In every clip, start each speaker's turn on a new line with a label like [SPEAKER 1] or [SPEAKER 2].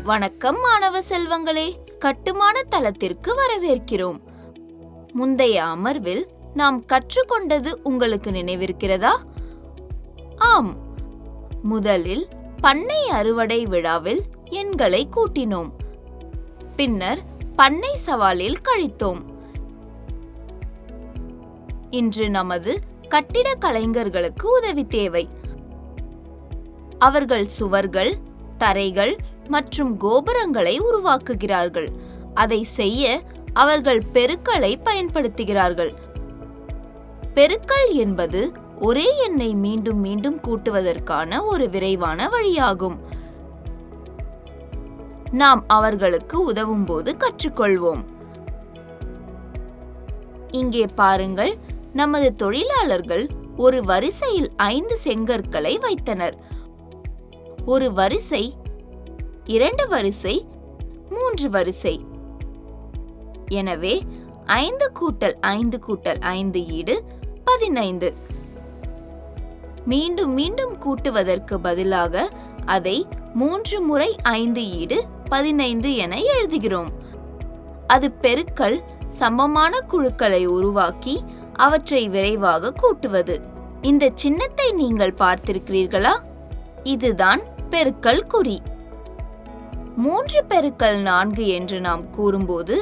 [SPEAKER 1] வணக்கம் மாணவ செல்வங்களே, கட்டுமான தளத்திற்கு வரவேற்கிறோம். முந்தைய அமர்வில் நாம் கற்றுக்கொண்டது உங்களுக்கு நினைவிருக்கிறதா? ஆம், முதலில் பண்ணை அறுவடை விழாவில் எண்களை கூட்டினோம். பின்னர் பண்ணை சவாலில் கழித்தோம். இன்று நமது கட்டிட கலைஞர்களுக்கு உதவி தேவை. அவர்கள் சுவர்கள், தரைகள் மற்றும் கோபுரங்களை உருவாக்குகிறார்கள். அதை செய்ய அவர்கள் பெருக்கலை பயன்படுத்துகிறார்கள். பெருக்கல் என்பது ஒரே எண்ணை மீண்டும் மீண்டும் கூட்டுவதற்கான ஒரு விரைவான வழியாகும். நாம் அவர்களுக்கு உதவும் போது கற்றுக்கொள்வோம். இங்கே பாருங்கள், நமது தொழிலாளர்கள் ஒரு வரிசையில் 5 செங்கற்களை வைத்தனர். ஒரு வரிசை, 2 வரிசை, 3 வரிசை. எனவே 5 கூட்டல் 5 கூட்டல் 5 ஈடு 15. மீண்டும் மீண்டும் கூட்டுவதற்கு பதிலாக அதை 3 முறை 5 ஈடு 15 என எழுதுகிறோம். அது பெருக்கல் சமமான குழுக்களை உருவாக்கி அவற்றை விரைவாக கூட்டுவது. இந்த சின்னத்தை நீங்கள் பார்த்திருக்கிறீர்களா? இதுதான் பெருக்கல் குறி. 3 பெருக்கல் 4 என்று நாம் கூறும்போது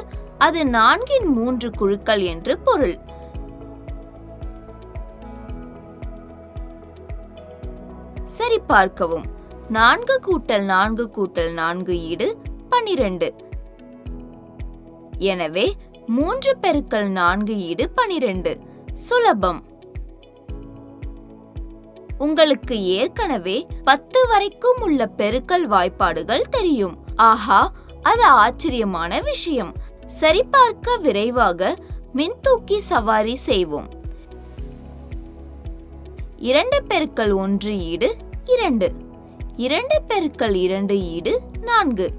[SPEAKER 1] அது 4 இன் 3 குழுக்கள் என்று பொருள். சரி பார்க்கவும். 4 கூட்டல் 4 கூட்டல் 4 ஈடு 12. எனவே 3 பெருக்கல் 4 ஈடு 12. சுலபம். உங்களுக்கு ஏற்கனவே 10 வரைக்கும் உள்ள பெருக்கல் வாய்ப்பாடுகள் தெரியும். ஆஹா, அது ஆச்சரியமான விஷயம். சரிபார்க்க விரைவாக மின்தூக்கி சவாரி செய்வோம். 2 பெருக்கல் 1 ஈடு 2. 2 பெருக்கல் 2 ஈடு 4.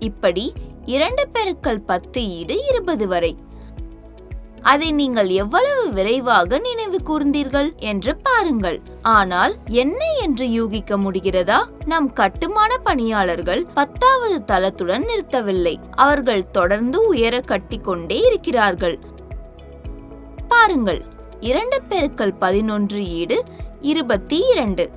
[SPEAKER 1] இப்படி 2 பெருக்கல் 10 ஈடு 20 வரை. அதை நீங்கள் எவ்வளவு விரைவாக நினைவு கூர்ந்தீர்கள் என்று பாருங்கள். ஆனால் என்ன என்று யூகிக்க முடிகிறதா? நம் கட்டுமான பணியாளர்கள் 10வது தளத்துடன் நிறுத்தவில்லை. அவர்கள் தொடர்ந்து உயர கட்டிக்கொண்டே இருக்கிறார்கள். பாருங்கள், 2 பெருக்கல் 11 ஈடு 22.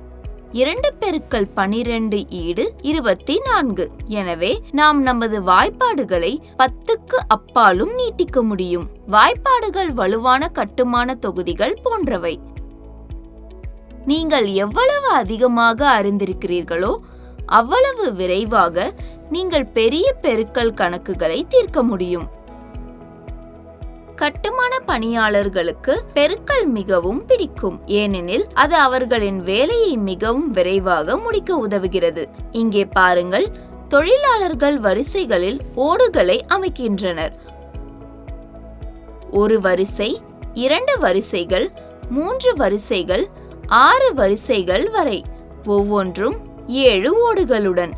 [SPEAKER 1] 2 பெருக்கல் 12 ஈடு 24. எனவே நாம் நமது வாய்ப்பாடுகளை 10க்கு அப்பாலும் நீட்டிக்க முடியும். வாய்ப்பாடுகள் வலுவான கட்டுமான தொகுதிகள் போன்றவை. நீங்கள் எவ்வளவு அதிகமாக அறிந்திருக்கிறீர்களோ அவ்வளவு விரைவாக நீங்கள் பெரிய பெருக்கல் கணக்குகளை தீர்க்க முடியும். கட்டுமான பணியாளர்களுக்கு பெருக்கல் மிகவும் பிடிக்கும், ஏனெனில் அது அவர்களின் வேலையை மிகவும் விரைவாக முடிக்க உதவுகிறது. இங்கே பாருங்கள், தொழிலாளர்கள் வரிசைகளில் ஓடுகளை அமைக்கின்றனர். 1 வரிசை, 2 வரிசைகள், 3 வரிசைகள், 6 வரிசைகள் வரை, ஒவ்வொன்றும் 7 ஓடுகளுடன்.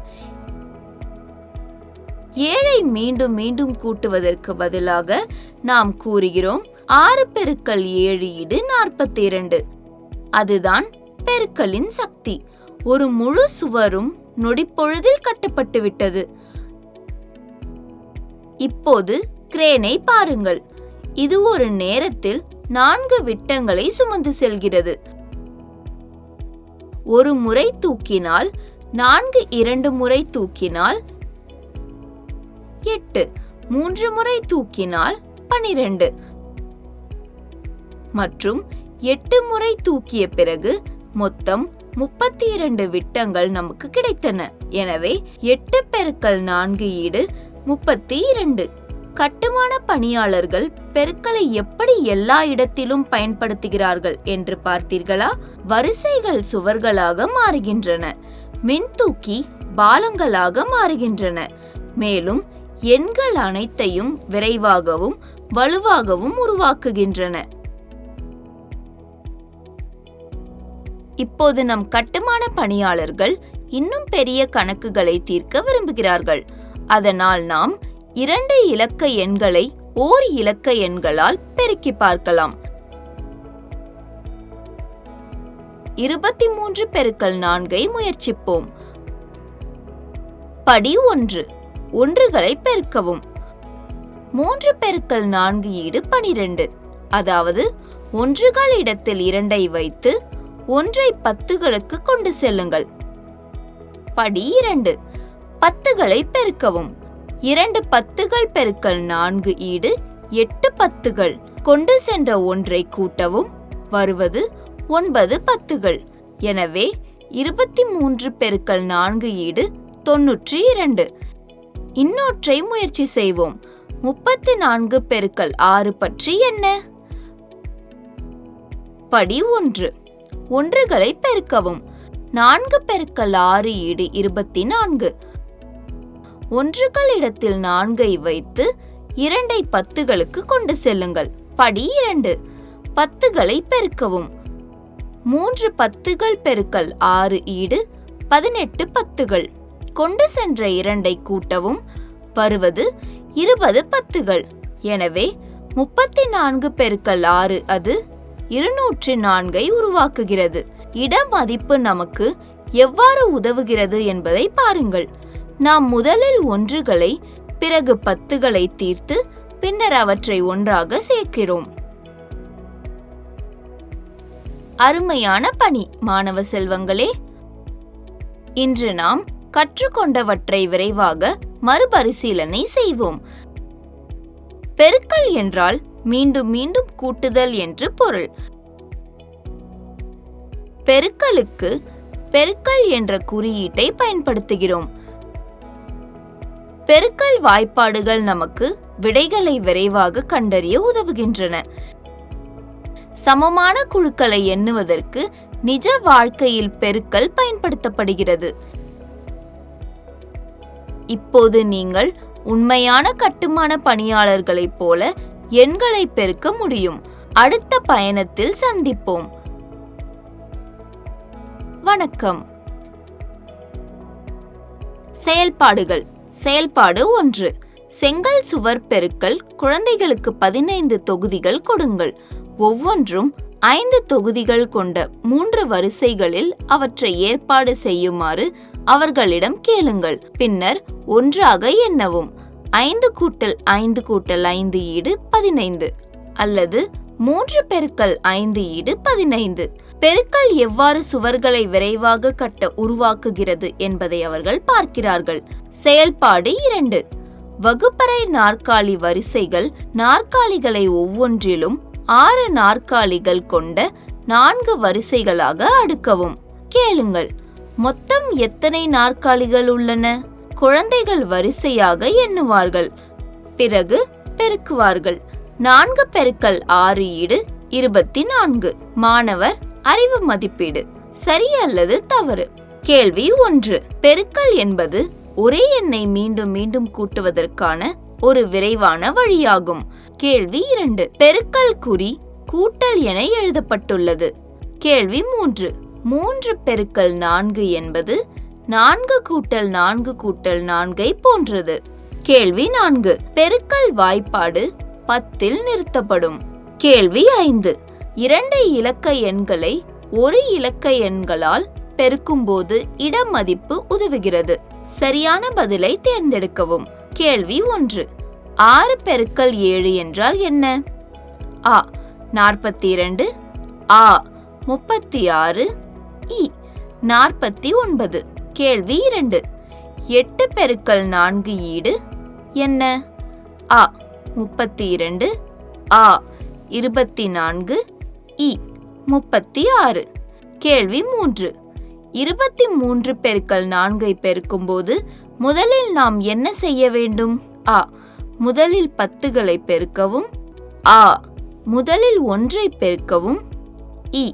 [SPEAKER 1] 7ஐ மீண்டும் மீண்டும் கூட்டுவதற்கு பதிலாக நாம் கூறுகிறோம் 6 பெருக்கல் 7 ஈடு 42. அதுதான் பெருக்கலின் சக்தி. ஒரு முழு சுவரும் நொடிப்பொழுதில் கட்டப்பட்டு விட்டது. இப்போது கிரேனை பாருங்கள். இது ஒரு நேரத்தில் 4 விட்டங்களை சுமந்து செல்கிறது. ஒரு முறை தூக்கினால் 4, 2 முறை தூக்கினால் 8, 3 முறை தூக்கினால் 12 மற்றும் 8 முறை தூக்கிய பிறகு மொத்தம் 32 விட்டங்கள் நமக்கு கிடைத்தன. எனவே 8 பெருக்கல் 4 ஈடு 32. கட்டுமான பணியாளர்கள் பெருக்கலை எப்படி எல்லா இடத்திலும் பயன்படுத்துகிறார்கள் என்று பார்த்தீர்களா? வரிசைகள் சுவர்களாக மாறுகின்றன, மின்தூக்கி பாலங்களாக மாறுகின்றன, மேலும் எண்கள் அனைத்தையும் விரைவாகவும் வலுவாகவும் உருவாக்குகின்றன. இப்போது நம் கட்டுமான பணியாளர்கள் இன்னும் பெரிய கணக்குகளை தீர்க்க விரும்புகிறார்கள். அதனால் நாம் 2 இலக்க எண்களை ஓர் இலக்க எண்களால் பெருக்கி பார்க்கலாம். 23 பெருக்கல் 4ஐ முயற்சிப்போம். படி 1. ஒன்றுகளை பெருக்கவும். 3 பெருக்கல் 4 ஈடு 12. அதாவது ஒன்றுகள் இடத்தில் 2ஐ வைத்து 1ஐ 10களுக்கு கொண்டு செல்லுங்கள். படி 2. 10களை பெருக்கவும். 2 10கள் பெருக்கல் 4 ஈடு 8 10கள். கொண்டு சென்ற 1ஐ கூட்டவும். வருவது 9 10கள். எனவே 23 பெருக்கல் 4 ஈடு 92. இன்னொற்றை முயற்சி செய்வோம். 34 பெருக்கல் 6 பற்றி என்ன? படி 1. ஒன்றுகளை பெருக்கவும். 4 பெருக்கல் 6 ஈடு 24. ஒன்றுகள் இடத்தில் 4ஐ வைத்து 2ஐ 10களுக்கு கொண்டு செல்லுங்கள். படி 2. 10களை பெருக்கவும். 3 10கள் பெருக்கல் 6 ஈடு 18 10கள். கொண்டு சென்ற 2ஐ கூட்டவும். வருவது 20 10கள். எனவே 34 பெருக்கல் 6 அது 204ஐ உருவாக்குகிறது. இட மதிப்பு நமக்கு எவ்வாறு உதவுகிறது என்பதை பாருங்கள். நாம் முதலில் ஒன்றுகளை பிறகு 10களை தீர்த்து பின்னர் அவற்றை ஒன்றாக சேர்க்கிறோம். அருமையான பணி மாணவ செல்வங்களே. இன்று நாம் கற்றுக்கொண்டவற்றை விரைவாக மறுபரிசீலனை செய்வோம். பெருக்கல் என்றால் மீண்டும் மீண்டும் கூட்டுதல் என்று பொருள். பெருக்கலுக்கு பெருக்கல் என்ற குறியீட்டை பயன்படுத்துகிறோம். பெருக்கல் வாய்ப்பாடுகள் நமக்கு விடைகளை விரைவாக கண்டறிய உதவுகின்றன. சமமான குழுக்களை எண்ணுவதற்கு நிஜ வாழ்க்கையில் பெருக்கல் பயன்படுத்தப்படுகிறது. இப்போது நீங்கள் உண்மையான கட்டுமான பணியாளர்களைப் போல எண்களை பெருக்க முடியும். அடுத்த பயணத்தில் சந்திப்போம். வணக்கம். செயல்பாடுகள். செயல்பாடு 1. செங்கல் சுவர் பெருக்கல். குழந்தைகளுக்கு 15 தொகுதிகள் கொடுங்கள். ஒவ்வொன்றும் 5 தொகுதிகள் கொண்ட 3 வரிசைகளில் அவற்றை ஏற்பாடு செய்யுமாறு அவர்களிடம் கேளுங்கள். பின்னர் ஒன்றாக எண்ணவும். 5 கூட்டல் 5 கூட்டல் 5 ஈடு 15 அல்லது 3 பெருக்கல் 5 ஈடு 15. பெருக்கல் எவ்வாறு சுவர்களை விரைவாக கட்ட உருவாக்குகிறது என்பதை அவர்கள் பார்க்கிறார்கள். செயல்பாடு 2. வகுப்பறை நாற்காலி வரிசைகள். நாற்காலிகளை ஒவ்வொன்றிலும் 6 நாற்காலிகள் கொண்ட 4 வரிசைகளாக அடுக்கவும். கேளுங்கள், மொத்தம் எத்தனை நாற்காலிகள் உள்ளன? குழந்தைகள் வரிசையாக எண்ணுவார்கள். பிறகு பெருக்குவார்கள். 4 பெருக்கல் 6 ஈடு 24. மாணவர் அறிவு மதிப்பீடு. சரி அல்லது தவறு? கேள்வி 1. பெருக்கல் என்பது ஒரே எண்ணை மீண்டும் மீண்டும் கூட்டுவதற்கான ஒரு விரைவான வழியாகும். கேள்வி 2. பெருக்கல் குறி கூட்டல் என எழுதப்பட்டுள்ளது. கேள்வி 3. 3 பெருக்கல் 4 என்பது 4 கூட்டல் 4 கூட்டல் 4ஐ போன்றது. கேள்வி 4. பெருக்கல் வாய்ப்பாடு 10இல் நிறுத்தப்படும். கேள்வி 5. 2 இலக்க எண்களை ஒரு இலக்க எண்களால் பெருக்கும்போது இட மதிப்பு உதவுகிறது. சரியான பதிலை தேர்ந்தெடுக்கவும். கேள்வி 1. 6 பெருக்கல் 7 என்றால் என்ன? ஆ 42, ஆ 36, இ 49. கேள்வி 2. 8 பெருக்கல் 4 ஈடு என்ன? ஆ 32, ஆ 24, இ 36. கேள்வி 3. 23 பெருக்கல் 4ஐ பெருக்கும்போது முதலில் நாம் என்ன செய்ய வேண்டும்? ஆ முதலில் 10களை பெருக்கவும், ஆ முதலில் 1ஐ பெருக்கவும், இ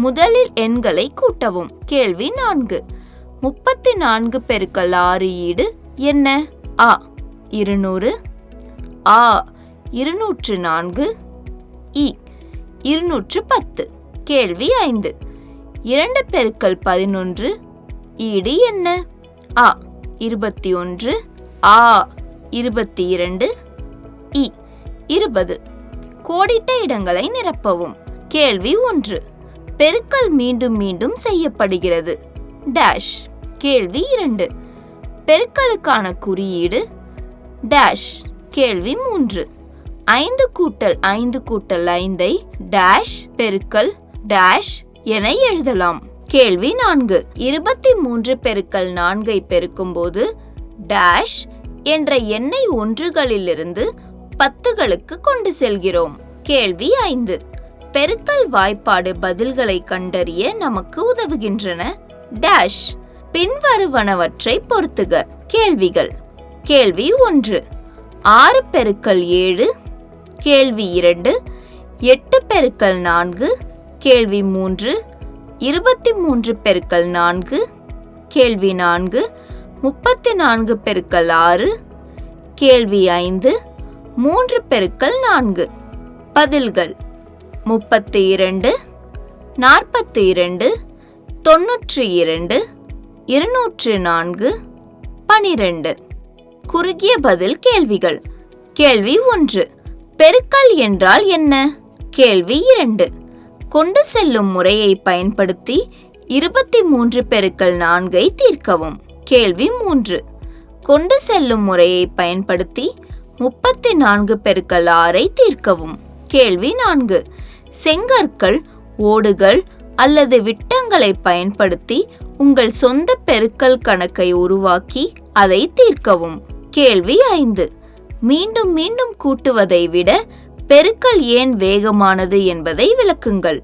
[SPEAKER 1] முதலில் எண்களை கூட்டவும். கேள்வி 4. 34 பெருக்கல் 6 ஈடு என்ன? ஆ 200, ஆ 204, இ 210. கேள்வி 5. 2 பெருக்கல் 11 ஈடு என்ன? ஆ 21, ஆ 22, இ 20. கோடிட்ட இடங்களை நிரப்பவும். கேள்வி 1. பெருக்கல் மீண்டும் மீண்டும் செய்யப்படுகிறது டேஷ். கேள்வி 2. பெருக்கலுக்கான குறியீடு டேஷ். கேள்வி 3. 5 கூட்டல் 5 கூட்டல் 5 ஐ டேஷ் பெருக்கல் டேஷ் என எழுதலாம். கேள்வி 4. 23 பெருக்கல் 4 ஐ பெருக்கும்போது டேஷ் என்ற எண்ணை ஒன்றுகளிலிருந்து 10களுக்கு கொண்டு செல்கிறோம். கேள்வி 5. பெருக்கல் வாய்ப்பாடு பதில்களை கண்டறிய நமக்கு உதவுகின்றன டேஷ். பின்வருவனவற்றை பொறுத்துக. கேள்விகள். கேள்வி 1. 6 பெருக்கல் 7. கேள்வி 2. 8 பெருக்கல் 4. கேள்வி 3. 23 பெருக்கல் 4. கேள்வி 4. 34 பெருக்கல் 6. கேள்வி 5. 3 பெருக்கல் 4. பதில்கள் 32, 42, 92, 204, 12. குறுகிய பதில் கேள்விகள். கேள்வி 1. பெருக்கல் என்றால் என்ன? கேள்வி 2. கொண்டு செல்லும் முறையை பயன்படுத்தி 23 பெருக்கல் 4 ஐ தீர்க்கவும். கேள்வி 3. கொண்டு செல்லும் முறையை பயன்படுத்தி 34 பெருக்கல் 6 ஐ தீர்க்கவும். கேள்வி 4. செங்கற்கள், ஓடுகள் அல்லது விட்டங்களை பயன்படுத்தி உங்கள் சொந்த பெருக்கல் கணக்கை உருவாக்கி அதை தீர்க்கவும். கேள்வி 5. மீண்டும் மீண்டும் கூட்டுவதை விட பெருக்கல் ஏன் வேகமானது என்பதை விளக்குங்கள்.